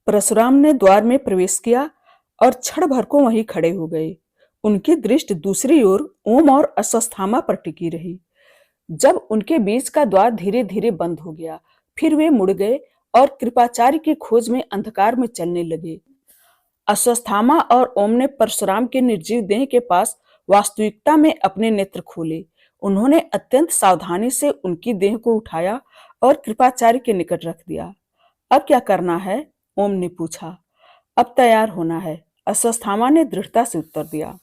परशुराम ने द्वार में प्रवेश किया और क्षण भर को वहीं खड़े हो गए। उनकी दृष्टि दूसरी ओर ओम और अश्वत्थामा पर टिकी रही। जब उनके बीच का द्वार धीरे धीरे बंद हो गया, फिर वे मुड़ गए और कृपाचार्य की खोज में अंधकार में चलने लगे। अश्वत्थामा और ओम ने परशुराम के निर्जीव देह के पास वास्तविकता में अपने नेत्र खोले। उन्होंने अत्यंत सावधानी से उनकी देह को उठाया और कृपाचार्य के निकट रख दिया। अब क्या करना है? ओम ने पूछा। अब तैयार होना है, अश्वत्थामा ने दृढ़ता से उत्तर दिया।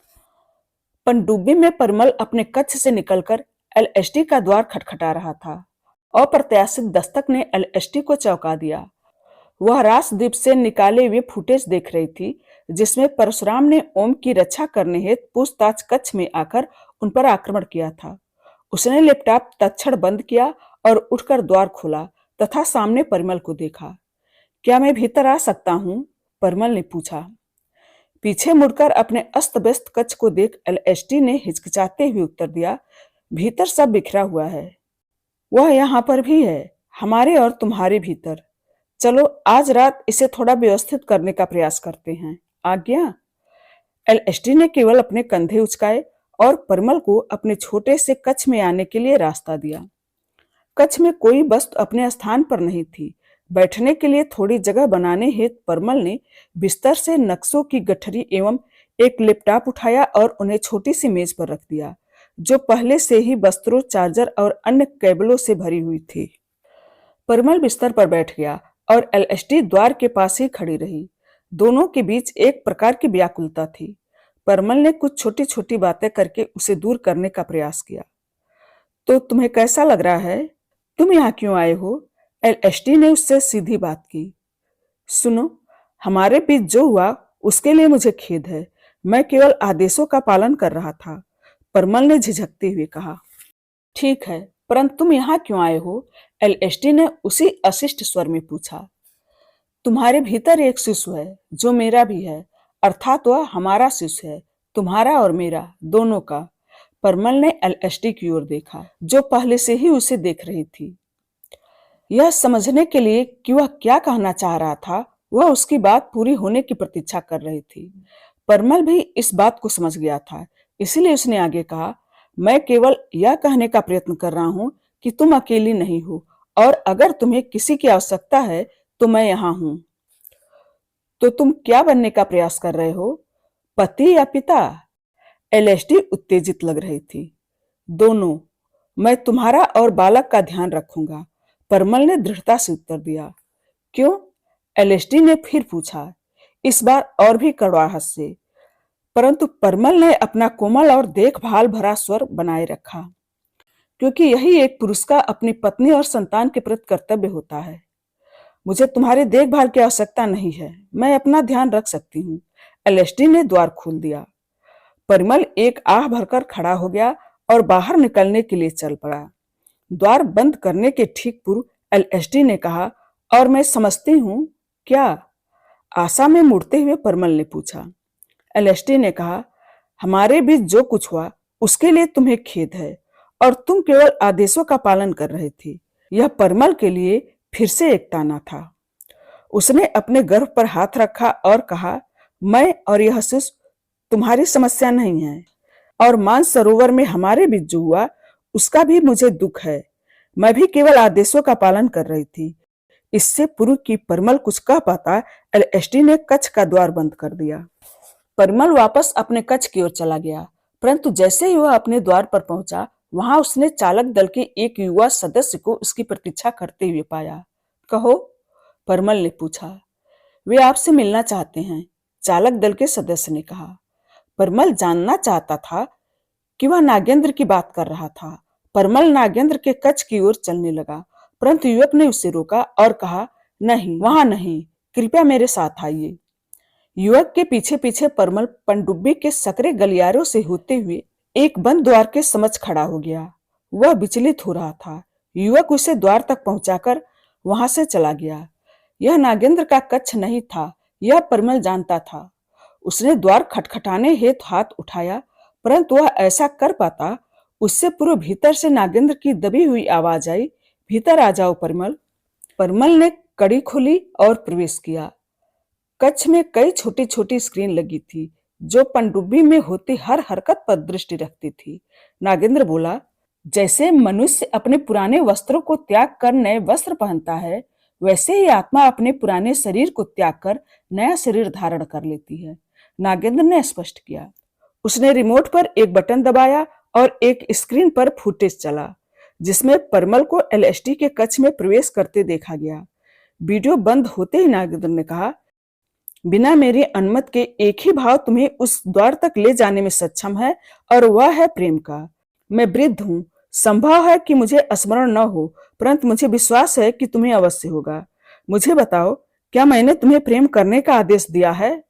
पनडुब्बी में परिमल अपने कक्ष से निकलकर एलएसटी का द्वार खटखटा रहा था। अप्रत्याशित दस्तक ने एलएसटी को चौंका दिया। वह रासद्वीप से निकाले हुए फुटेज देख रही थी, जिसमें परशुराम ने ओम की रक्षा करने हेतु पूछताछ कक्ष में आकर उन पर आक्रमण किया था। उसने लैपटॉप तत्क्षण बंद किया और उठकर द्वार खोला तथा सामने परिमल को देखा। क्या मैं भीतर आ सकता हूं? परिमल ने पूछा। पीछे मुड़कर अपने अस्त व्यस्त कक्ष को देख एलएसटी ने हिचकिचाते हुए उत्तर दिया, भीतर सब बिखरा हुआ है। वह यहाँ पर भी है, हमारे और तुम्हारे भीतर। चलो आज रात इसे थोड़ा व्यवस्थित करने का प्रयास करते हैं, आज्ञा? एलएसटी ने केवल अपने कंधे उचकाए और परिमल को अपने छोटे से कक्ष में आने के लिए रास्ता दिया। कक्ष में कोई वस्तु अपने स्थान पर नहीं थी। बैठने के लिए थोड़ी जगह बनाने हेतु परिमल ने बिस्तर से नक्शों की गठरी एवं एक लैपटॉप उठाया और उन्हें छोटी सी मेज पर रख दिया, जो पहले से ही वस्त्रों, चार्जर और अन्य केबलों से भरी हुई थी। परिमल बिस्तर पर बैठ गया और एलएसटी द्वार के पास ही खड़ी रही। दोनों के बीच एक प्रकार की व्याकुलता थी। परिमल ने कुछ छोटी छोटी बातें करके उसे दूर करने का प्रयास किया। तो तुम्हें कैसा लग रहा है? तुम यहाँ क्यों आए हो? एलएसटी ने उससे सीधी बात की। सुनो, हमारे बीच जो हुआ उसके लिए मुझे खेद है। मैं केवल आदेशों का पालन कर रहा था, परिमल ने झिझकते हुए कहा। ठीक है, परंतु तुम यहाँ क्यों आए हो? एलएसटी ने उसी अशिष्ट स्वर में पूछा। तुम्हारे भीतर एक शिशु है जो मेरा भी है, अर्थात वह हमारा शिशु है, तुम्हारा और मेरा दोनों का। परिमल ने एलएसटी की ओर देखा, जो पहले से ही उसे देख रही थी। यह समझने के लिए कि वह क्या कहना चाह रहा था, वह उसकी बात पूरी होने की प्रतीक्षा कर रही थी। परिमल भी इस बात को समझ गया था, इसलिए उसने आगे कहा, मैं केवल यह कहने का प्रयत्न कर रहा हूं कि तुम अकेली नहीं हो और अगर तुम्हें किसी की आवश्यकता है तो मैं यहाँ हूं। तो तुम क्या बनने का प्रयास कर रहे हो, पति या पिता? एलएसटी उत्तेजित लग रही थी। दोनों। मैं तुम्हारा और बालक का ध्यान रखूंगा, परिमल ने दृढ़ता से उत्तर दिया। क्यों? एलएसटी ने फिर पूछा, इस बार और भी कड़वाहट से। परंतु परिमल ने अपना कोमल और देखभाल भरा स्वर बनाए रखा, क्योंकि यही एक पुरुष का अपनी पत्नी और संतान के प्रति कर्तव्य होता है। मुझे तुम्हारी देखभाल की आवश्यकता नहीं है, मैं अपना ध्यान रख सकती हूँ। एलएसटी ने द्वार खोल दिया। परिमल एक आह भरकर खड़ा हो गया और बाहर निकलने के लिए चल पड़ा। द्वार बंद करने के ठीक पूर्व एलएसटी ने कहा, और मैं समझती हूँ क्या? आशा में मुड़ते हुए परिमल ने पूछा। एलएसटी ने कहा, हमारे बीच जो कुछ हुआ उसके लिए तुम्हें खेद है और तुम केवल आदेशों का पालन कर रही थी। यह परिमल के लिए फिर से एक ताना था। उसने अपने गर्भ पर हाथ रखा और कहा, मैं और यह शिशु तुम्हारी समस्या नहीं है, और मानसरोवर में हमारे बीच जो हुआ उसका भी मुझे दुख है। मैं भी केवल आदेशों का पालन कर रही थी। इससे पूर्व की परिमल कुछ कह पाता, एलएसटी ने कक्ष का द्वार बंद कर दिया। परिमल वापस अपने कक्ष की ओर चला गया, परंतु जैसे ही वह अपने द्वार पर पहुंचा, वहां उसने चालक दल के एक युवा सदस्य को उसकी प्रतीक्षा करते हुए पाया। कहो, परिमल ने पूछा। वे आपसे मिलना चाहते हैं, चालक दल के सदस्य ने कहा। परिमल जानना चाहता था कि वह नागेंद्र की बात कर रहा था। परिमल नागेंद्र के कक्ष की ओर चलने लगा, परंतु युवक ने उसे रोका और कहा, नहीं, वहां नहीं, कृपया मेरे साथ आइए। युवक के पीछे पीछे परिमल पनडुब्बी के सकरे गलियारों से होते हुए एक बंद द्वार के समक्ष खड़ा हो गया। वह विचलित हो रहा था। युवक उसे द्वार तक पहुंचाकर वहां से चला गया। यह नागेंद्र का कक्ष नहीं था, यह परिमल जानता था। उसने द्वार खटखटाने हेतु हाथ उठाया, परंतु वह ऐसा कर पाता उससे पूर्व भीतर से नागेंद्र की दबी हुई आवाज आई, भीतर आ जाओ परिमल। परिमल ने कड़ी खोली और प्रवेश किया। कक्ष में कई छोटी छोटी स्क्रीन लगी थी जो पनडुब्बी में होती हर हरकत पर दृष्टि रखती थी। नागेंद्र बोला, जैसे मनुष्य अपने पुराने वस्त्रों को त्याग कर नए वस्त्र पहनता है, वैसे ही आत्मा अपने पुराने शरीर को त्याग कर नया शरीर धारण कर लेती है। नागेंद्र ने स्पष्ट किया। उसने रिमोट पर एक बटन दबाया और एक स्क्रीन पर फुटेज चला जिसमें परमल को एलएसडी के कक्ष में प्रवेश करते देखा गया। वीडियो बंद होते ही नागेंद्र ने कहा, बिना मेरी अनुमति के एक ही भाव तुम्हें उस द्वार तक ले जाने में सक्षम है और वह है प्रेम का। मैं वृद्ध हूं, संभव है कि मुझे स्मरण न हो, परंतु मुझे विश्वास है कि तुम्हें अवश्य होगा। मुझे बताओ, क्या मैंने तुम्हें प्रेम करने का आदेश दिया है?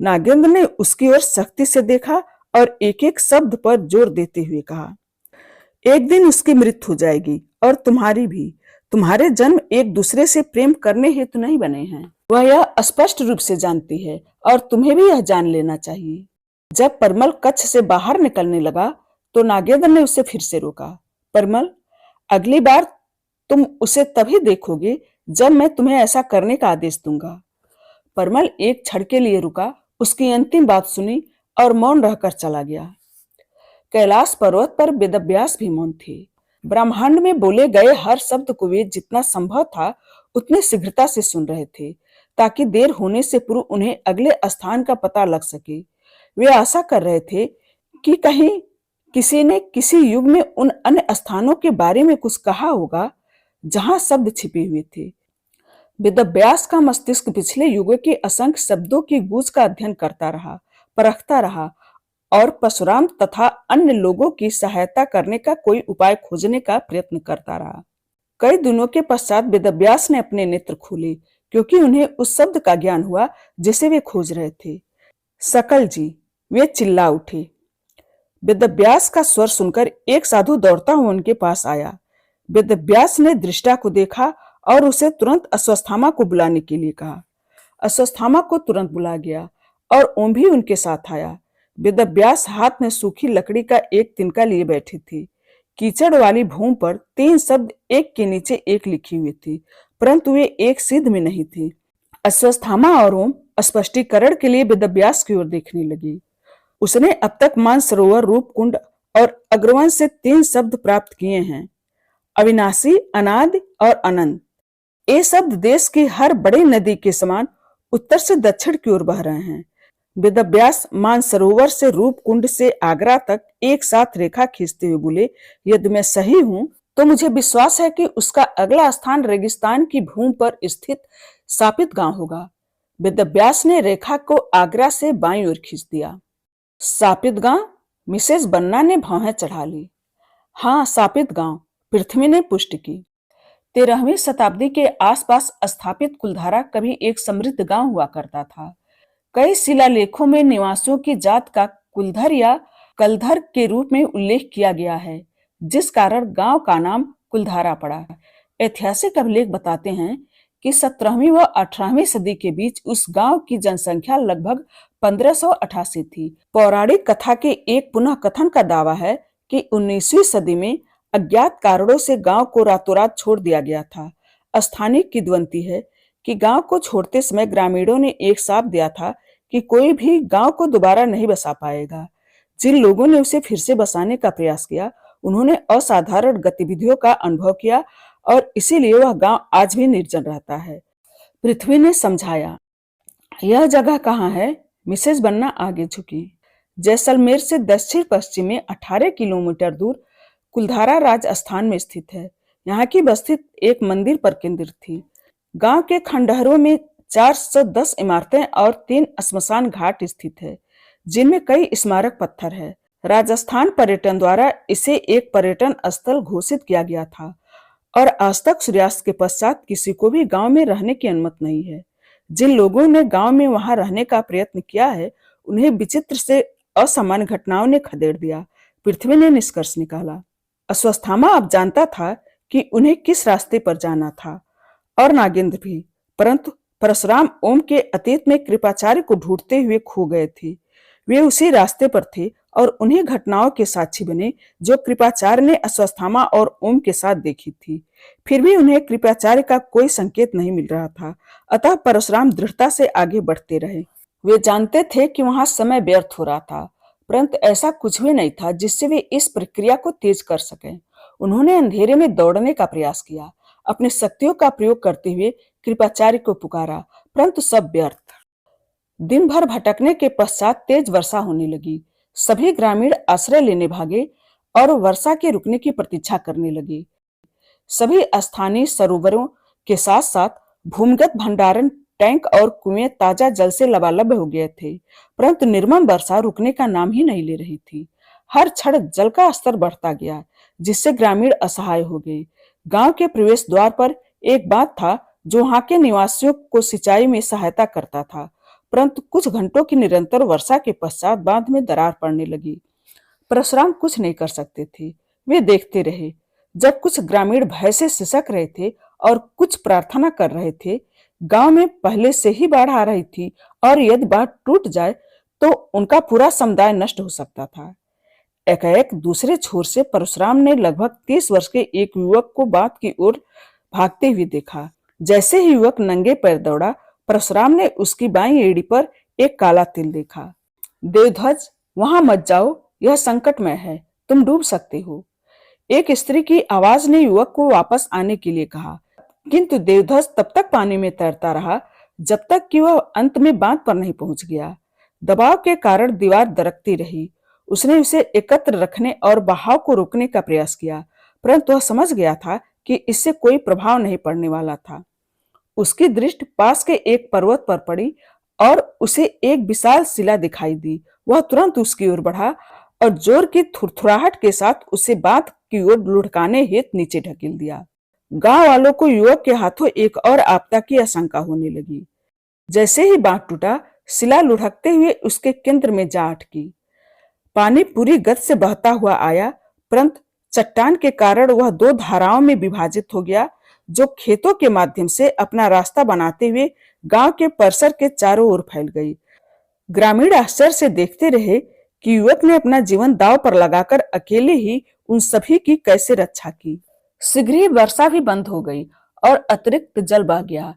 नागेंद्र ने उसकी ओर सख्ती से देखा और एक एक शब्द पर जोर देते हुए कहा, एक दिन उसकी मृत्यु हो जाएगी और तुम्हारी भी। तुम्हारे जन्म एक दूसरे से प्रेम करने हेतु नहीं बने हैं। वह यह स्पष्ट रूप से जानती है और तुम्हें भी यह जान लेना चाहिए। जब परमल कक्ष से बाहर निकलने लगा तो नागेंद्र ने उसे फिर से रोका। परमल, अगली बार तुम उसे तभी देखोगे जब मैं तुम्हें ऐसा करने का आदेश दूंगा। परमल एक क्षण के लिए रुका, उसकी अंतिम बात सुनी और मौन रहकर चला गया। कैलाश पर्वत पर वेदव्यास भी मौन थे। ब्रह्मांड में बोले गए हर शब्द को वे जितना संभव था उतने शीघ्रता से सुन रहे थे ताकि देर होने से पूर्व उन्हें अगले स्थान का पता लग सके। वे आशा कर रहे थे कि कहीं किसी ने किसी युग में उन अन्य स्थानों के बारे में कुछ कहा होगा जहां शब्द छिपे हुए थे। वेदव्यास का मस्तिष्क पिछले युगों के असंख्य शब्दों की गूंज का अध्ययन करता रहा, परखता रहा और परशुराम तथा अन्य लोगों की सहायता करने का कोई उपाय खोजने का प्रयत्न करता रहा। कई दिनों के पश्चात वेदव्यास ने अपने नेत्र खोले क्योंकि उन्हें उस शब्द का ज्ञान हुआ जिसे वे खोज रहे थे। सकल जी, वे चिल्ला उठे। वेदव्यास का स्वर सुनकर एक साधु दौड़ता हुआ उनके पास आया। वेदव्यास ने दृष्टा को देखा और उसे तुरंत अश्वत्थामा को बुलाने के लिए कहा। अश्वत्थामा को तुरंत बुला गया और ओम भी उनके साथ आया। वेदव्यास हाथ में सूखी लकड़ी का एक तिनका लिए बैठे थे। कीचड़ वाली भूमि पर 3 शब्द एक के नीचे एक लिखी हुई थी, परंतु वे एक सिद्ध में नहीं थे। अश्वत्थामा और ओम स्पष्टीकरण के लिए वेदव्यास की ओर देखने लगे। उसने अब तक मानसरोवर, रूपकुंड और अग्रवंश से 3 शब्द प्राप्त किए हैं, अविनाशी, अनादि और अनंत। ये शब्द देश की हर बड़ी नदी के समान उत्तर से दक्षिण की ओर बह रहे हैं। वेदव्यास मानसरोवर से रूपकुंड से आगरा तक एक साथ रेखा खींचते हुए बोले, यदि मैं सही हूं तो मुझे विश्वास है कि उसका अगला स्थान रेगिस्तान की भूमि पर स्थित सापित गांव होगा। वेदव्यास ने रेखा को आगरा से बाईं ओर खींच दिया। सापित गांव? मिसेस बन्ना ने भौहें चढ़ा ली। हाँ, सापित गांव, पृथ्वी ने पुष्टि की। 13वीं शताब्दी के आसपास स्थापित कुलधारा कभी एक समृद्ध गांव हुआ करता था। कई शिलालेखों में निवासियों की जात का कुलधर या कलधर के रूप में उल्लेख किया गया है, जिस कारण गांव का नाम कुलधारा पड़ा। ऐतिहासिक अभिलेख बताते हैं कि 17वीं व 18वीं सदी के बीच उस गांव की जनसंख्या लगभग 1588 थी। पौराणिक कथा के एक पुनः कथन का दावा है कि 19वीं सदी में अज्ञात कारणों से गांव को रातों रात छोड़ दिया गया था। स्थानीय किंवदंती है कि गांव को छोड़ते समय ग्रामीणों ने एक शाप दिया था कि कोई भी गांव को दोबारा नहीं बसा पाएगा। जिन लोगों ने उसे फिर से बसाने का प्रयास किया, उन्होंने असाधारण गतिविधियों का अनुभव किया और इसीलिए वह गांव आज भी निर्जन रहता है। पृथ्वी ने समझाया। यह जगह कहाँ है? मिसेस बन्ना आगे झुकी। जैसलमेर से दक्षिण पश्चिम में 18 किलोमीटर दूर कुलधारा राजस्थान में स्थित है। यहाँ की बस्ती एक मंदिर पर केंद्रित थी। गांव के खंडहरों में 410 इमारतें और 3 श्मशान घाट स्थित है, जिनमें कई स्मारक पत्थर है। राजस्थान पर्यटन द्वारा इसे एक पर्यटन स्थल घोषित किया गया था और आज तक सूर्यास्त के पश्चात किसी को भी गांव में रहने की अनुमति नहीं है। जिन लोगों ने गांव में वहां रहने का प्रयत्न किया है, उन्हें विचित्र से असामान्य घटनाओं ने खदेड़ दिया। पृथ्वी ने निष्कर्ष निकाला। अश्वत्थामा अब जानता था कि उन्हें किस रास्ते पर जाना था, और नागेंद्र भी, परंतु परशुराम ओम के अतीत में कृपाचार्य को ढूंढते हुए खो गए थे। वे उसी रास्ते पर थे और उन्हीं घटनाओं के साक्षी बने जो कृपाचार्य ने अश्वत्थामा और ओम के साथ देखी थी। फिर भी उन्हें कृपाचार्य का कोई संकेत नहीं मिल रहा था, अतः परशुराम दृढ़ता से आगे बढ़ते रहे। वे जानते थे कि वहां समय व्यर्थ हो रहा था, परंतु ऐसा कुछ भी नहीं था जिससे वे इस प्रक्रिया को तेज कर सकें। उन्होंने अंधेरे में दौड़ने का प्रयास किया, अपनी शक्तियों का प्रयोग करते हुए कृपाचार्य को पुकारा, परंतु सब व्यर्थ। दिन भर भटकने के पश्चात तेज वर्षा होने लगी। सभी ग्रामीण आश्रय लेने भागे और वर्षा के रुकने की प्रतीक्षा करने लगे। सभी स्थानीय सरोवरों के साथ साथ भूमिगत भंडारण टैंक और कुएं ताजा जल से लबालब हो गए थे, परंतु निर्मम वर्षा रुकने का नाम ही नहीं ले रही थी। हर क्षण जल का स्तर बढ़ता गया, जिससे ग्रामीण असहाय हो गए। गांव के प्रवेश द्वार पर एक बांध था जो वहां के निवासियों को सिंचाई में सहायता करता था, परंतु कुछ घंटों की निरंतर वर्षा के पश्चात बांध में दरार पड़ने लगी। परशुराम कुछ नहीं कर सकते थे, वे देखते रहे। जब कुछ ग्रामीण भय से सिसक रहे थे और कुछ प्रार्थना कर रहे थे। गांव में पहले से ही बाढ़ आ रही थी और यदि बाढ़ टूट जाए तो उनका पूरा समुदाय नष्ट हो सकता था। एकाएक दूसरे छोर से परशुराम ने लगभग 30 वर्ष के एक युवक को बांध की ओर भागते हुए देखा। जैसे ही युवक नंगे पैर दौड़ा, परशुराम ने उसकी बाईं एड़ी पर एक काला तिल देखा। देवध्वज, वहां मत जाओ, यह संकटमय है, तुम डूब सकते हो। एक स्त्री की आवाज ने युवक को वापस आने के लिए कहा, किंतु देवध्वज तब तक पानी में तैरता रहा जब तक कि वह अंत में बांध पर नहीं पहुंच गया। दबाव के कारण दीवार दरकती रही। उसने उसे एकत्र रखने और बहाव को रोकने का प्रयास किया, परंतु वह समझ गया था कि इससे कोई प्रभाव नहीं पड़ने वाला था। उसकी दृष्टि पास के एक पर्वत पर पड़ी और उसे एक विशाल शिला दिखाई दी। वह तुरंत उसकी ओर बढ़ा और जोर की थुरथुराहट के साथ उसे बांध की ओर लुढ़काने हेतु नीचे ढकेल दिया। गांव वालों को युवक के हाथों एक और आपदा की आशंका होने लगी। जैसे ही बांध टूटा, शिला लुढ़कते हुए उसके केंद्र में जा अटकी। पानी पूरी गति से बहता हुआ आया, परंतु चट्टान के कारण वह दो धाराओं में विभाजित हो गया, जो खेतों के माध्यम से अपना रास्ता बनाते हुए गांव के परिसर के चारों ओर फैल गई। ग्रामीण आश्चर्य से देखते रहे कि युवक ने अपना जीवन दांव पर लगाकर अकेले ही उन सभी की कैसे रक्षा की। शीघ्र ही वर्षा भी बंद हो गई और अतिरिक्त जल बह गया।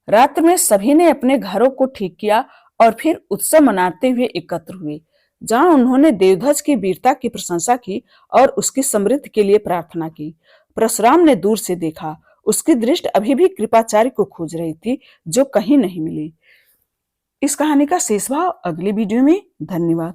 रात में सभी ने अपने घरों को ठीक किया और फिर उत्सव मनाते हुए एकत्र हुए, जहां उन्होंने देवध्वज की वीरता की प्रशंसा की और उसकी समृद्धि के लिए प्रार्थना की। परशुराम ने दूर से देखा, उसकी दृष्टि अभी भी कृपाचार्य को खोज रही थी, जो कहीं नहीं मिली। इस कहानी का शेष भाग अगली वीडियो में। धन्यवाद।